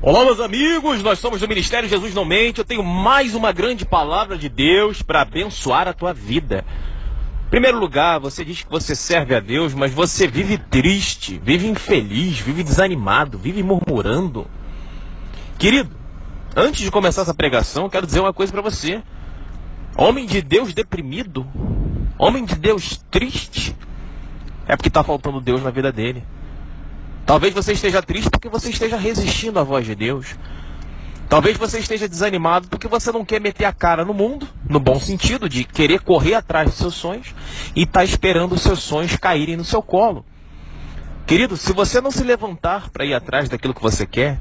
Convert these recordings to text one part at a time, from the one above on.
Olá, meus amigos, nós somos do Ministério Jesus Não Mente. Eu tenho mais uma grande palavra de Deus para abençoar a tua vida. Em primeiro lugar, você diz que você serve a Deus, mas você vive triste, vive infeliz, vive desanimado, vive murmurando. Querido, antes de começar essa pregação, eu quero dizer uma coisa para você. Homem de Deus deprimido, homem de Deus triste, é porque está faltando Deus na vida dele. Talvez você esteja triste porque você esteja resistindo à voz de Deus. Talvez você esteja desanimado porque você não quer meter a cara no mundo, no bom sentido de querer correr atrás dos seus sonhos e está esperando os seus sonhos caírem no seu colo. Querido, se você não se levantar para ir atrás daquilo que você quer,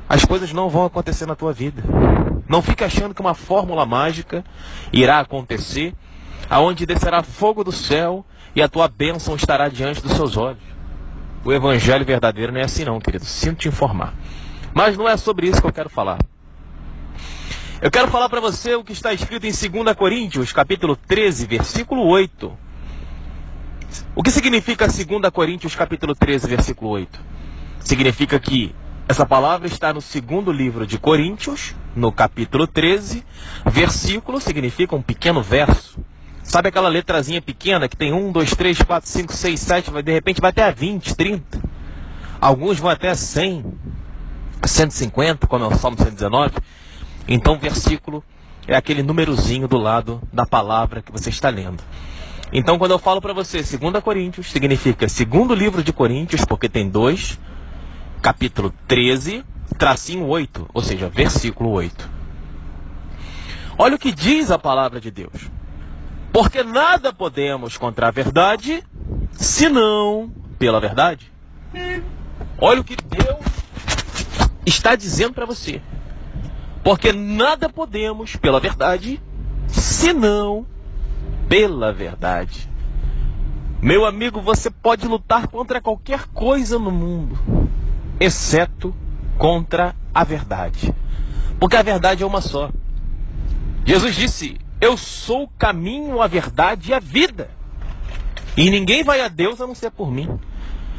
as coisas não vão acontecer na tua vida. Não fique achando que uma fórmula mágica irá acontecer, aonde descerá fogo do céu e a tua bênção estará diante dos seus olhos. O evangelho verdadeiro não é assim não, querido. Sinto te informar. Mas não é sobre isso que eu quero falar. Eu quero falar para você o que está escrito em 2 Coríntios, capítulo 13, versículo 8. O que significa 2 Coríntios, capítulo 13, versículo 8? Significa que essa palavra está no segundo livro de Coríntios, no capítulo 13, versículo significa um pequeno verso. Sabe aquela letrazinha pequena que tem 1, 2, 3, 4, 5, 6, 7, de repente vai até a 20, 30. Alguns vão até a 100, 150, como é o Salmo 119. Então o versículo é aquele númerozinho do lado da palavra que você está lendo. Então quando eu falo para você 2 Coríntios, significa segundo livro de Coríntios, porque tem 2, capítulo 13, tracinho 8, ou seja, versículo 8. Olha o que diz a palavra de Deus. Porque nada podemos contra a verdade, senão pela verdade. Olha o que Deus está dizendo para você. Porque nada podemos pela verdade, senão pela verdade. Meu amigo, você pode lutar contra qualquer coisa no mundo, exceto contra a verdade. Porque a verdade é uma só. Jesus disse: eu sou o caminho, a verdade e a vida. E ninguém vai a Deus a não ser por mim.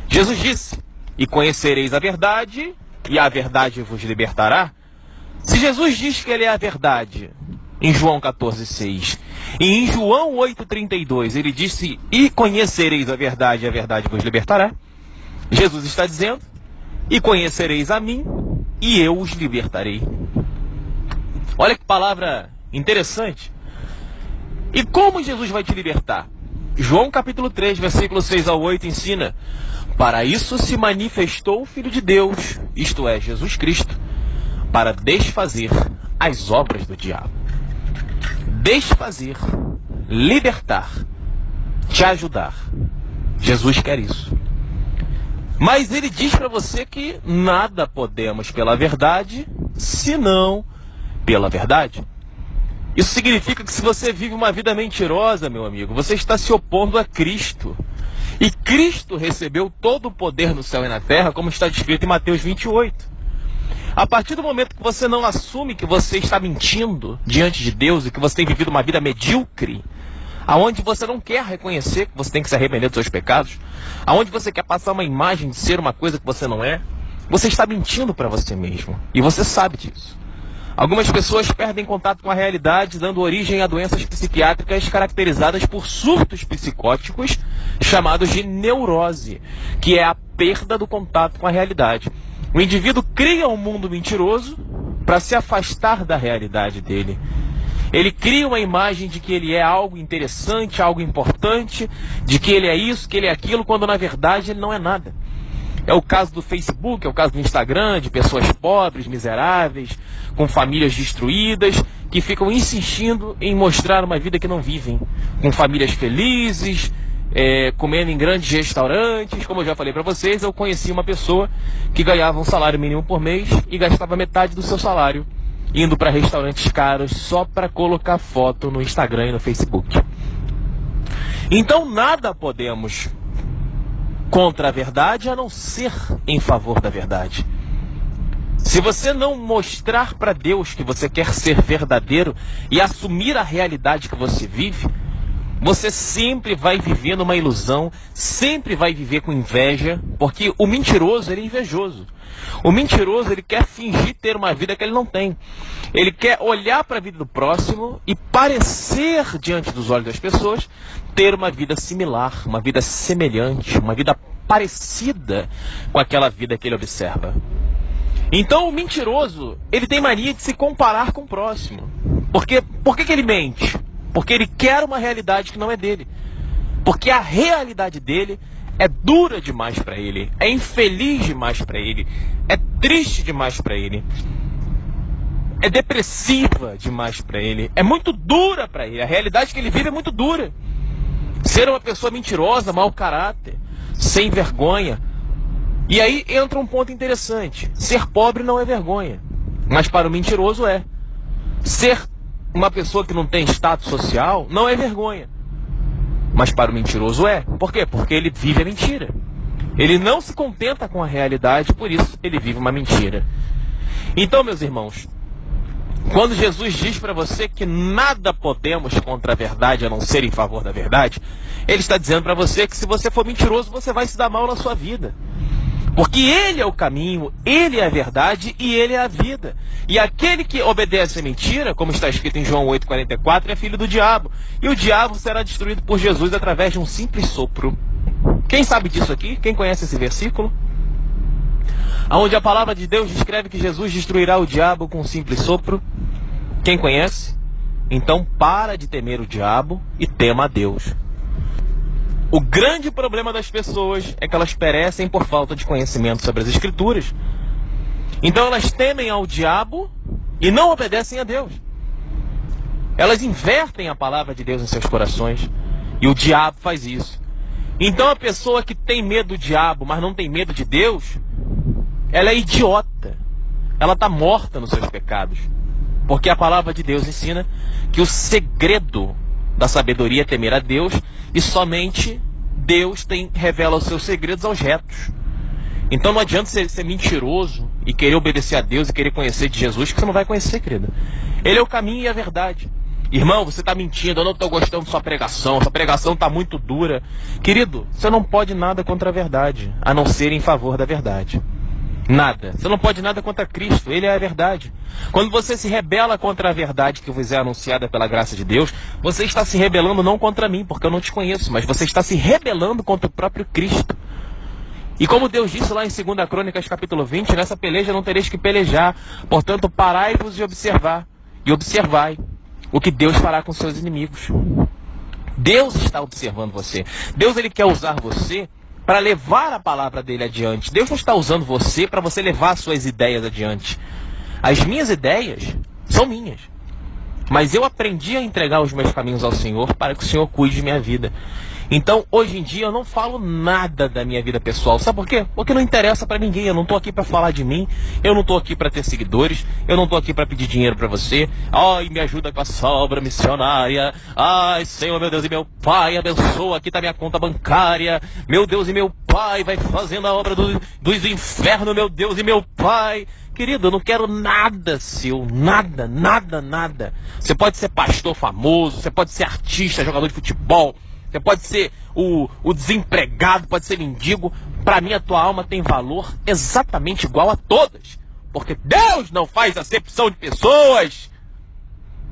Jesus disse: e conhecereis a verdade, e a verdade vos libertará. Se Jesus diz que ele é a verdade, em João 14,6, e em João 8,32, ele disse: e conhecereis a verdade, e a verdade vos libertará. Jesus está dizendo: e conhecereis a mim, e eu os libertarei. Olha que palavra interessante. E como Jesus vai te libertar? João capítulo 3, versículo 6 ao 8 ensina: para isso se manifestou o Filho de Deus, isto é, Jesus Cristo, para desfazer as obras do diabo. Desfazer, libertar, te ajudar. Jesus quer isso. Mas ele diz para você que nada podemos pela verdade, senão pela verdade. Isso significa que se você vive uma vida mentirosa, meu amigo, você está se opondo a Cristo. E Cristo recebeu todo o poder no céu e na terra, como está descrito em Mateus 28. A partir do momento que você não assume que você está mentindo diante de Deus e que você tem vivido uma vida medíocre, aonde você não quer reconhecer que você tem que se arrepender dos seus pecados, aonde você quer passar uma imagem de ser uma coisa que você não é, você está mentindo para você mesmo. E você sabe disso. Algumas pessoas perdem contato com a realidade, dando origem a doenças psiquiátricas caracterizadas por surtos psicóticos, chamados de neurose, que é a perda do contato com a realidade. O indivíduo cria um mundo mentiroso para se afastar da realidade dele. Ele cria uma imagem de que ele é algo interessante, algo importante, de que ele é isso, que ele é aquilo, quando na verdade ele não é nada. É o caso do Facebook, é o caso do Instagram, de pessoas pobres, miseráveis, com famílias destruídas, que ficam insistindo em mostrar uma vida que não vivem, com famílias felizes, comendo em grandes restaurantes. Como eu já falei para vocês, eu conheci uma pessoa que ganhava um salário mínimo por mês e gastava metade do seu salário indo para restaurantes caros só para colocar foto no Instagram e no Facebook. Então nada podemos contra a verdade a não ser em favor da verdade. Se você não mostrar para Deus que você quer ser verdadeiro e assumir a realidade que você vive, você sempre vai viver numa ilusão, sempre vai viver com inveja, porque o mentiroso, ele é invejoso. O mentiroso, ele quer fingir ter uma vida que ele não tem. Ele quer olhar para a vida do próximo e parecer, diante dos olhos das pessoas, ter uma vida similar, uma vida semelhante, uma vida parecida com aquela vida que ele observa. Então o mentiroso, ele tem mania de se comparar com o próximo. Por que ele mente? Porque ele quer uma realidade que não é dele. Porque a realidade dele é dura demais para ele, é infeliz demais para ele, é triste demais para ele, é depressiva demais para ele, é muito dura para ele. A realidade que ele vive é muito dura. Ser uma pessoa mentirosa, mau caráter, sem vergonha. E aí entra um ponto interessante. Ser pobre não é vergonha, mas para o mentiroso é. Ser uma pessoa que não tem status social não é vergonha, mas para o mentiroso é. Por quê? Porque ele vive a mentira. Ele não se contenta com a realidade, por isso ele vive uma mentira. Então, meus irmãos, quando Jesus diz para você que nada podemos contra a verdade a não ser em favor da verdade, ele está dizendo para você que se você for mentiroso, você vai se dar mal na sua vida. Porque ele é o caminho, ele é a verdade e ele é a vida. E aquele que obedece à mentira, como está escrito em João 8,44, é filho do diabo. E o diabo será destruído por Jesus através de um simples sopro. Quem sabe disso aqui? Quem conhece esse versículo? Onde a palavra de Deus descreve que Jesus destruirá o diabo com um simples sopro. Quem conhece? Então para de temer o diabo e tema a Deus. O grande problema das pessoas é que elas perecem por falta de conhecimento sobre as Escrituras. Então elas temem ao diabo e não obedecem a Deus. Elas invertem a palavra de Deus em seus corações. E o diabo faz isso. Então a pessoa que tem medo do diabo, mas não tem medo de Deus, ela é idiota. Ela está morta nos seus pecados. Porque a palavra de Deus ensina que o segredo da sabedoria é temer a Deus, e somente Deus revela os seus segredos aos retos. Então não adianta ser mentiroso e querer obedecer a Deus e querer conhecer de Jesus, que você não vai conhecer, querida. Ele é o caminho e a verdade. Irmão, você está mentindo, eu não estou gostando da sua pregação está muito dura. Querido, você não pode nada contra a verdade, a não ser em favor da verdade. Nada. Você não pode nada contra Cristo, Ele é a verdade. Quando você se rebela contra a verdade que vos é anunciada pela graça de Deus, você está se rebelando não contra mim, porque eu não te conheço, mas você está se rebelando contra o próprio Cristo. E como Deus disse lá em 2 Crônicas capítulo 20, nessa peleja não tereis que pelejar, portanto parai-vos e observai o que Deus fará com seus inimigos. Deus está observando você. Deus, Ele quer usar você para levar a palavra dele adiante. Deus não está usando você para você levar suas ideias adiante. As minhas ideias são minhas, mas eu aprendi a entregar os meus caminhos ao Senhor para que o Senhor cuide de minha vida. Então, hoje em dia, eu não falo nada da minha vida pessoal. Sabe por quê? Porque não interessa para ninguém. Eu não estou aqui para falar de mim. Eu não estou aqui para ter seguidores. Eu não estou aqui para pedir dinheiro para você. Ai, me ajuda com essa obra missionária. Ai, Senhor, meu Deus e meu Pai, abençoa. Aqui está minha conta bancária. Meu Deus e meu Pai, vai fazendo a obra dos infernos, meu Deus e meu Pai. Querido, eu não quero nada seu, nada, nada, nada. Você pode ser pastor famoso, você pode ser artista, jogador de futebol, você pode ser o desempregado, pode ser mendigo. Para mim, a tua alma tem valor exatamente igual a todas. Porque Deus não faz acepção de pessoas.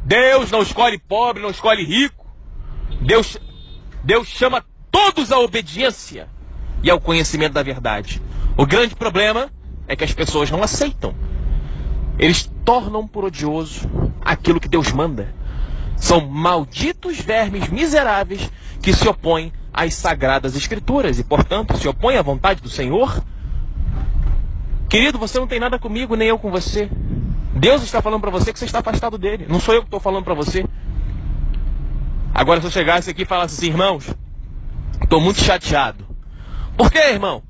Deus não escolhe pobre, não escolhe rico. Deus chama todos à obediência e ao conhecimento da verdade. O grande problema é que as pessoas não aceitam. Eles tornam por odioso aquilo que Deus manda. São malditos vermes miseráveis que se opõem às sagradas escrituras e, portanto, se opõem à vontade do Senhor. Querido, você não tem nada comigo, nem eu com você. Deus está falando para você que você está afastado dele. Não sou eu que estou falando para você. Agora, se eu chegasse aqui e falasse assim, irmãos, estou muito chateado. Por quê, irmão?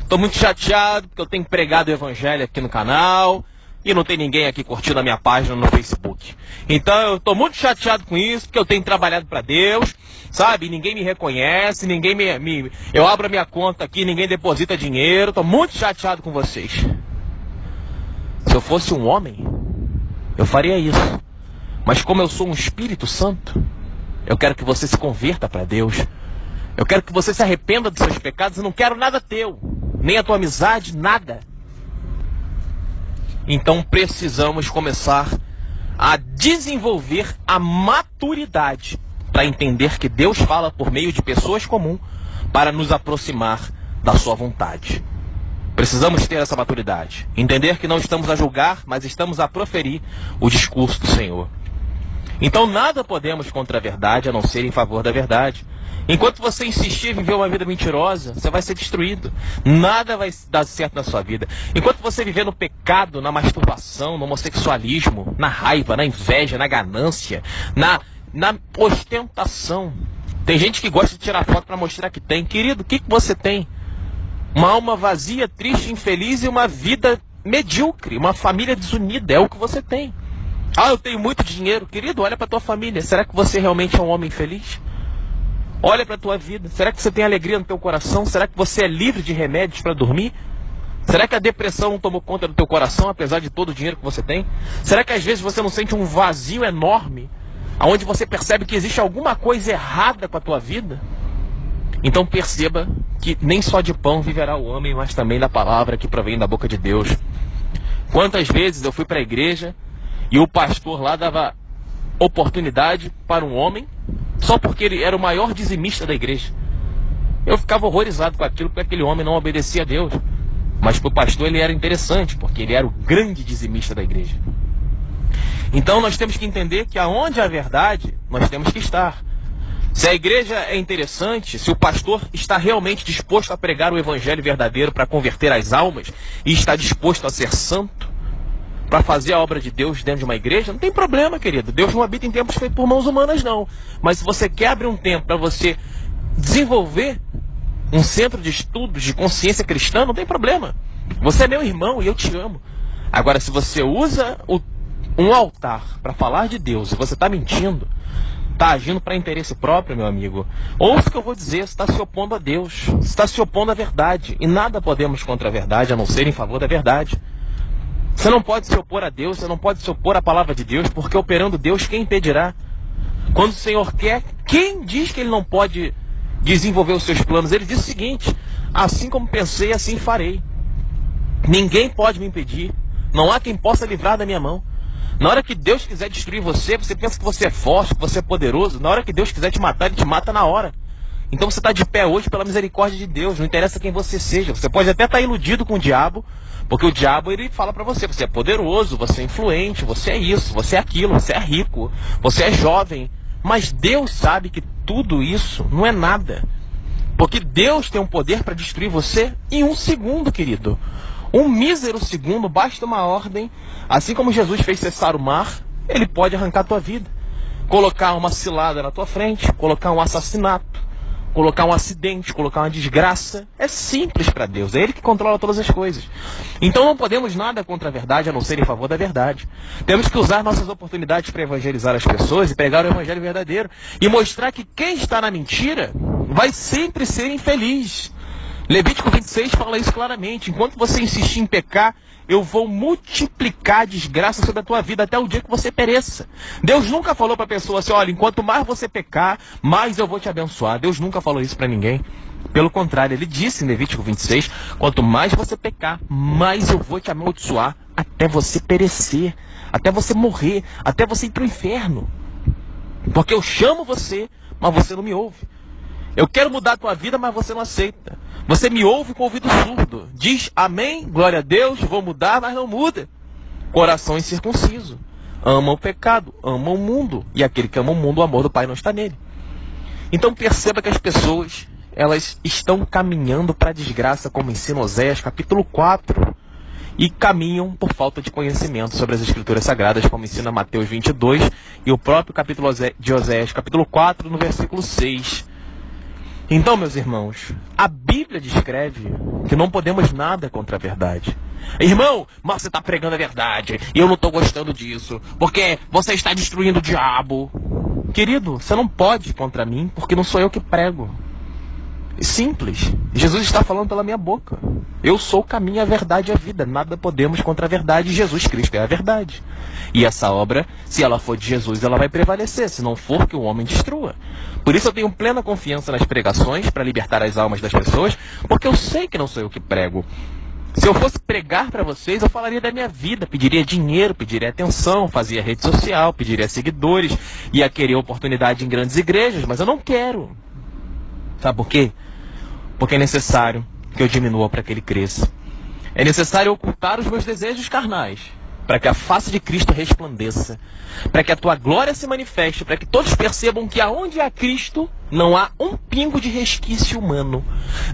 Estou muito chateado porque eu tenho pregado o evangelho aqui no canal e não tem ninguém aqui curtindo a minha página no Facebook. Então eu estou muito chateado com isso, porque eu tenho trabalhado para Deus, sabe? Ninguém me reconhece, ninguém eu abro a minha conta aqui, ninguém deposita dinheiro. Estou muito chateado com vocês. Se eu fosse um homem, eu faria isso. Mas como eu sou um Espírito Santo, Eu quero que você se converta para Deus. Eu quero que você se arrependa dos seus pecados. Eu não quero nada teu, nem a tua amizade, nada. Então precisamos começar a desenvolver a maturidade para entender que Deus fala por meio de pessoas comuns para nos aproximar da sua vontade. Precisamos ter essa maturidade. Entender que não estamos a julgar, mas estamos a proferir o discurso do Senhor. Então nada podemos contra a verdade, a não ser em favor da verdade. Enquanto você insistir em viver uma vida mentirosa, você vai ser destruído. Nada vai dar certo na sua vida. Enquanto você viver no pecado, na masturbação, no homossexualismo, na raiva, na inveja, na ganância, na ostentação. Tem gente que gosta de tirar foto para mostrar que tem. Querido, o que você tem? Uma alma vazia, triste, infeliz e uma vida medíocre, uma família desunida. É o que você tem. Ah, eu tenho muito dinheiro. Querido, olha para tua família. Será que você realmente é um homem feliz? Olha para a tua vida. Será que você tem alegria no teu coração? Será que você é livre de remédios para dormir? Será que a depressão não tomou conta do teu coração, apesar de todo o dinheiro que você tem? Será que às vezes você não sente um vazio enorme, onde você percebe que existe alguma coisa errada com a tua vida? Então perceba que nem só de pão viverá o homem, mas também da palavra que provém da boca de Deus. Quantas vezes eu fui para a igreja e o pastor lá dava oportunidade para um homem só porque ele era o maior dizimista da igreja. Eu ficava horrorizado com aquilo, porque aquele homem não obedecia a Deus. Mas para o pastor ele era interessante, porque ele era o grande dizimista da igreja. Então nós temos que entender que aonde há verdade, nós temos que estar. Se a igreja é interessante, se o pastor está realmente disposto a pregar o evangelho verdadeiro para converter as almas e está disposto a ser santo, para fazer a obra de Deus dentro de uma igreja, não tem problema, querido. Deus não habita em templos feitos por mãos humanas, não. Mas se você quer abrir um tempo para você desenvolver um centro de estudos de consciência cristã, não tem problema. Você é meu irmão e eu te amo. Agora, se você usa um altar para falar de Deus e você está mentindo, está agindo para interesse próprio, meu amigo, ouça o que eu vou dizer, você está se opondo a Deus, você está se opondo à verdade. E nada podemos contra a verdade, a não ser em favor da verdade. Você não pode se opor a Deus, você não pode se opor à palavra de Deus, porque operando Deus, quem impedirá? Quando o Senhor quer, quem diz que Ele não pode desenvolver os seus planos? Ele diz o seguinte: assim como pensei, assim farei. Ninguém pode me impedir, não há quem possa livrar da minha mão. Na hora que Deus quiser destruir você, você pensa que você é forte, que você é poderoso. Na hora que Deus quiser te matar, Ele te mata na hora. Então você está de pé hoje pela misericórdia de Deus, não interessa quem você seja. Você pode até estar iludido com o diabo, porque o diabo ele fala para você: você é poderoso, você é influente, você é isso, você é aquilo, você é rico, você é jovem. Mas Deus sabe que tudo isso não é nada. Porque Deus tem um poder para destruir você em um segundo, querido. Um mísero segundo, basta uma ordem. Assim como Jesus fez cessar o mar, Ele pode arrancar a tua vida. Colocar uma cilada na tua frente, colocar um assassinato, colocar um acidente, colocar uma desgraça. É simples para Deus, é Ele que controla todas as coisas. Então não podemos nada contra a verdade, a não ser em favor da verdade. Temos que usar nossas oportunidades para evangelizar as pessoas e pregar o evangelho verdadeiro. E mostrar que quem está na mentira vai sempre ser infeliz. Levítico 26 fala isso claramente: enquanto você insistir em pecar, eu vou multiplicar a desgraça sobre a tua vida até o dia que você pereça. Deus nunca falou para a pessoa assim: olha, enquanto mais você pecar, mais eu vou te abençoar. Deus nunca falou isso para ninguém. Pelo contrário, Ele disse em Levítico 26, quanto mais você pecar, mais eu vou te amaldiçoar até você perecer, até você morrer, até você ir para o inferno. Porque eu chamo você, mas você não me ouve. Eu quero mudar a tua vida, mas você não aceita. Você me ouve com o ouvido surdo. Diz amém, glória a Deus, vou mudar, mas não muda. Coração incircunciso. Ama o pecado, ama o mundo. E aquele que ama o mundo, o amor do Pai não está nele. Então perceba que as pessoas, elas estão caminhando para a desgraça, como ensina Oséias capítulo 4. E caminham por falta de conhecimento sobre as Escrituras Sagradas, como ensina Mateus 22 e o próprio capítulo de Oséias capítulo 4, no versículo 6. Então, meus irmãos, a Bíblia descreve que não podemos nada contra a verdade. Irmão, mas você está pregando a verdade e eu não estou gostando disso, porque você está destruindo o diabo. Querido, você não pode contra mim, porque não sou eu que prego. Simples. Jesus está falando pela minha boca. Eu sou o caminho, a verdade e a vida. Nada podemos contra a verdade. Jesus Cristo é a verdade. E essa obra, se ela for de Jesus, ela vai prevalecer. Se não for, que o homem destrua. Por isso eu tenho plena confiança nas pregações para libertar as almas das pessoas, porque eu sei que não sou eu que prego. Se eu fosse pregar para vocês, eu falaria da minha vida, pediria dinheiro, pediria atenção, fazia rede social, pediria seguidores, ia querer oportunidade em grandes igrejas, mas eu não quero. Sabe por quê? Porque é necessário que eu diminua para que ele cresça. É necessário ocultar os meus desejos carnais, para que a face de Cristo resplandeça, para que a tua glória se manifeste, para que todos percebam que aonde há Cristo, não há um pingo de resquício humano,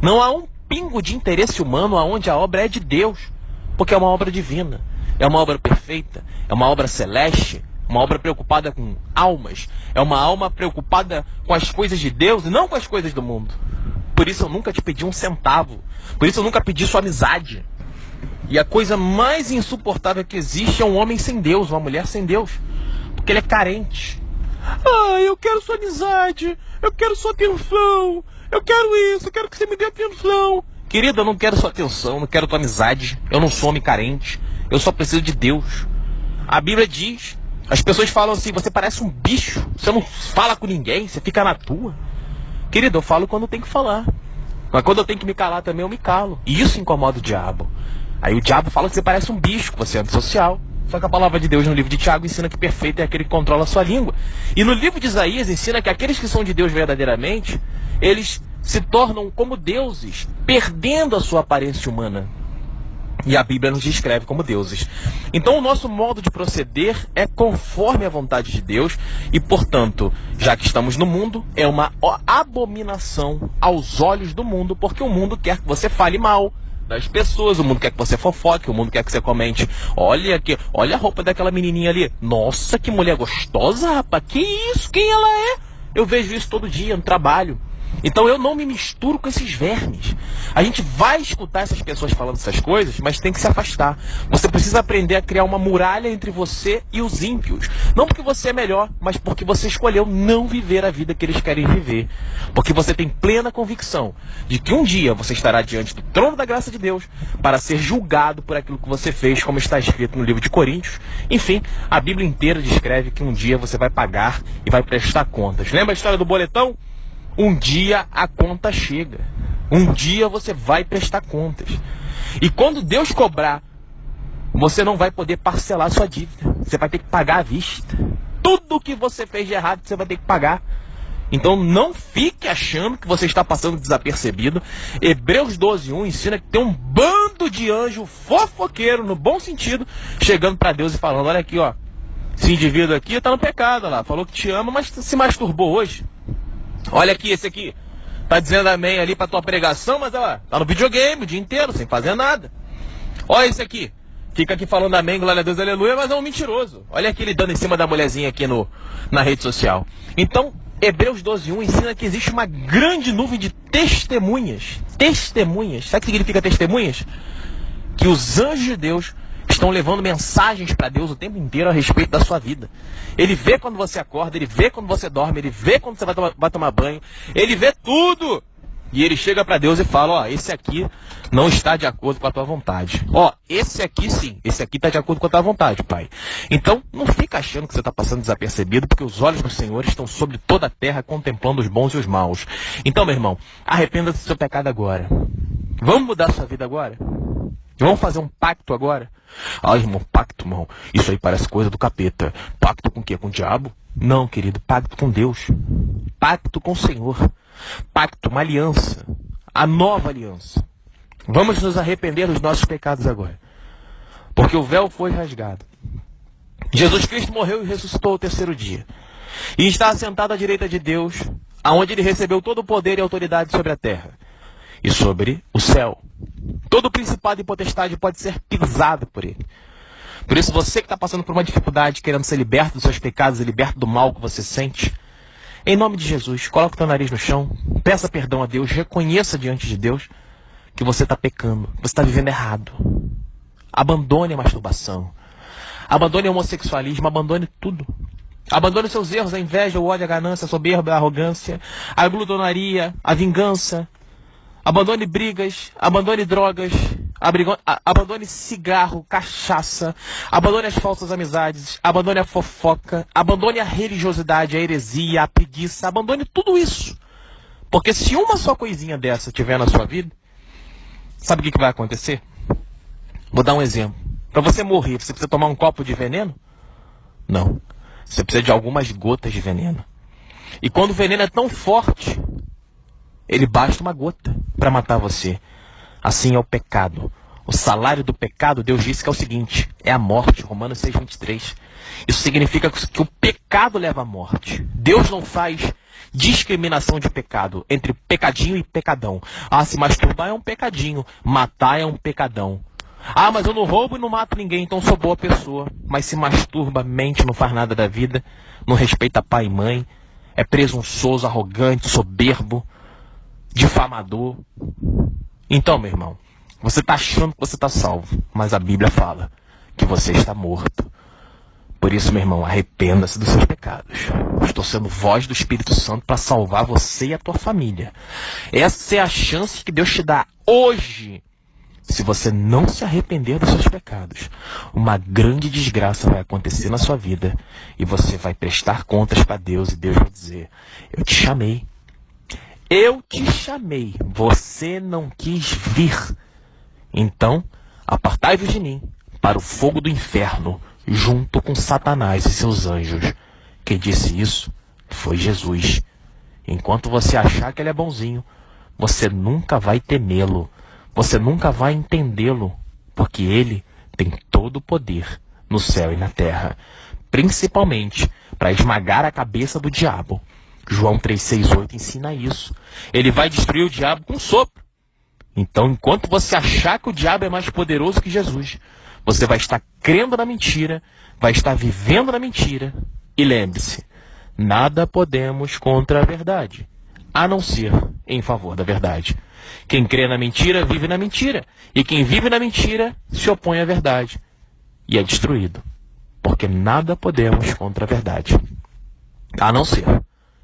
não há um pingo de interesse humano aonde a obra é de Deus, porque é uma obra divina, é uma obra perfeita, é uma obra celeste, uma obra preocupada com almas, é uma alma preocupada com as coisas de Deus e não com as coisas do mundo. Por isso eu nunca te pedi um centavo, por isso eu nunca pedi sua amizade. E a coisa mais insuportável que existe é um homem sem Deus, uma mulher sem Deus, porque ele é carente. Ah, eu quero sua amizade, eu quero sua atenção, eu quero isso, eu quero que você me dê atenção. Querida, eu não quero sua atenção, não quero tua amizade, eu não sou homem carente, eu só preciso de Deus. A Bíblia diz, as pessoas falam assim, você parece um bicho, você não fala com ninguém, você fica na tua. Querida, eu falo quando eu tenho que falar, mas quando eu tenho que me calar também eu me calo, e isso incomoda o diabo. Aí o diabo fala que você parece um bicho, que você é antissocial. Só que a palavra de Deus no livro de Tiago ensina que perfeito é aquele que controla a sua língua. E no livro de Isaías ensina que aqueles que são de Deus verdadeiramente, eles se tornam como deuses, perdendo a sua aparência humana. E a Bíblia nos descreve como deuses. Então o nosso modo de proceder é conforme a vontade de Deus. E portanto, já que estamos no mundo, é uma abominação aos olhos do mundo, porque o mundo quer que você fale mal das pessoas, o mundo quer que você fofoque, o mundo quer que você comente, olha aqui, olha a roupa daquela menininha ali, nossa, que mulher gostosa, rapaz, que isso, quem ela é? Eu vejo isso todo dia no trabalho. Então eu não me misturo com esses vermes. A gente vai escutar essas pessoas falando essas coisas, mas tem que se afastar. Você precisa aprender a criar uma muralha entre você e os ímpios. Não porque você é melhor, mas porque você escolheu não viver a vida que eles querem viver. Porque você tem plena convicção de que um dia você estará diante do trono da graça de Deus para ser julgado por aquilo que você fez, como está escrito no livro de Coríntios. Enfim, a Bíblia inteira descreve que um dia você vai pagar e vai prestar contas. Lembra a história do boletão? Um dia a conta chega. Um dia você vai prestar contas. E quando Deus cobrar, você não vai poder parcelar a sua dívida. Você vai ter que pagar à vista. Tudo que você fez de errado, você vai ter que pagar. Então não fique achando que você está passando desapercebido. Hebreus 12:1 ensina que tem um bando de anjo fofoqueiro, no bom sentido, chegando para Deus e falando, olha aqui, ó, esse indivíduo aqui está no pecado, olha lá, falou que te ama, mas se masturbou hoje. Olha aqui, esse aqui tá dizendo amém ali pra tua pregação, mas ó, tá no videogame o dia inteiro, sem fazer nada. Olha esse aqui, fica aqui falando amém, glória a Deus, aleluia, mas é um mentiroso. Olha aqui ele dando em cima da mulherzinha aqui na rede social. Então, Hebreus 12:1 ensina que existe uma grande nuvem de testemunhas. Testemunhas. Sabe o que significa testemunhas? Que os anjos de Deus estão levando mensagens para Deus o tempo inteiro a respeito da sua vida. Ele vê quando você acorda, ele vê quando você dorme, ele vê quando você vai tomar banho, ele vê tudo. E ele chega para Deus e fala, ó, esse aqui não está de acordo com a tua vontade. Ó, esse aqui sim, esse aqui está de acordo com a tua vontade, Pai. Então, não fica achando que você está passando desapercebido, porque os olhos do Senhor estão sobre toda a terra, contemplando os bons e os maus. Então, meu irmão, arrependa-se do seu pecado agora. Vamos mudar a sua vida agora? Vamos fazer um pacto agora? Ah, irmão, pacto, irmão. Isso aí parece coisa do capeta. Pacto com o quê? Com o diabo? Não, querido. Pacto com Deus. Pacto com o Senhor. Pacto, uma aliança. A nova aliança. Vamos nos arrepender dos nossos pecados agora. Porque o véu foi rasgado. Jesus Cristo morreu e ressuscitou ao terceiro dia. E está assentado à direita de Deus, aonde ele recebeu todo o poder e autoridade sobre a terra e sobre o céu. Todo principado e potestade pode ser pisado por ele. Por isso, você que está passando por uma dificuldade, querendo ser liberto dos seus pecados e liberto do mal que você sente, em nome de Jesus, coloque o teu nariz no chão, peça perdão a Deus, reconheça diante de Deus que você está pecando, você está vivendo errado. Abandone a masturbação, abandone o homossexualismo, abandone tudo. Abandone seus erros, a inveja, o ódio, a ganância, a soberba, a arrogância, a glutonaria, a vingança. Abandone brigas, abandone drogas, abandone cigarro, cachaça, abandone as falsas amizades, abandone a fofoca, abandone a religiosidade, a heresia, a preguiça, abandone tudo isso. Porque se uma só coisinha dessa tiver na sua vida, sabe o que vai acontecer? Vou dar um exemplo. Para você morrer, você precisa tomar um copo de veneno? Não. Você precisa de algumas gotas de veneno. E quando o veneno é tão forte, ele basta uma gota para matar você. Assim é o pecado. O salário do pecado, Deus disse que é o seguinte, é a morte, Romanos 6:23. Isso significa que o pecado leva à morte. Deus não faz discriminação de pecado entre pecadinho e pecadão. Ah, se masturbar é um pecadinho, matar é um pecadão. Ah, mas eu não roubo e não mato ninguém, então sou boa pessoa. Mas se masturba, mente, não faz nada da vida, não respeita pai e mãe, é presunçoso, arrogante, soberbo, difamador. Então, meu irmão, você está achando que você está salvo, mas a Bíblia fala que você está morto. Por isso, meu irmão, arrependa-se dos seus pecados. Estou sendo voz do Espírito Santo para salvar você e a tua família. Essa é a chance que Deus te dá hoje. Se você não se arrepender dos seus pecados, uma grande desgraça vai acontecer na sua vida e você vai prestar contas para Deus e Deus vai dizer, eu te chamei. Eu te chamei, você não quis vir. Então, apartai-vos de mim para o fogo do inferno, junto com Satanás e seus anjos. Quem disse isso foi Jesus. Enquanto você achar que ele é bonzinho, você nunca vai temê-lo. Você nunca vai entendê-lo, porque ele tem todo o poder no céu e na terra, principalmente para esmagar a cabeça do diabo. João 3,6,8 ensina isso. Ele vai destruir o diabo com um sopro. Então, enquanto você achar que o diabo é mais poderoso que Jesus, você vai estar crendo na mentira, vai estar vivendo na mentira. E lembre-se, nada podemos contra a verdade, a não ser em favor da verdade. Quem crê na mentira, vive na mentira. E quem vive na mentira, se opõe à verdade. E é destruído. Porque nada podemos contra a verdade, a não ser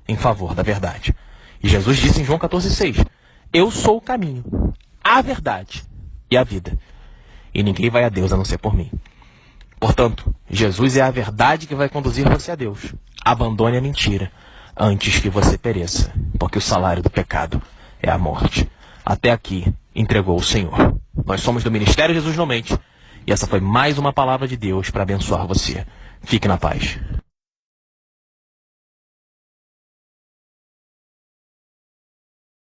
em favor da verdade. E Jesus disse em João 14,6, eu sou o caminho, a verdade e a vida. E ninguém vai a Deus a não ser por mim. Portanto, Jesus é a verdade que vai conduzir você a Deus. Abandone a mentira antes que você pereça, porque o salário do pecado é a morte. Até aqui, entregou o Senhor. Nós somos do Ministério Jesus Não Mente, e essa foi mais uma palavra de Deus para abençoar você. Fique na paz.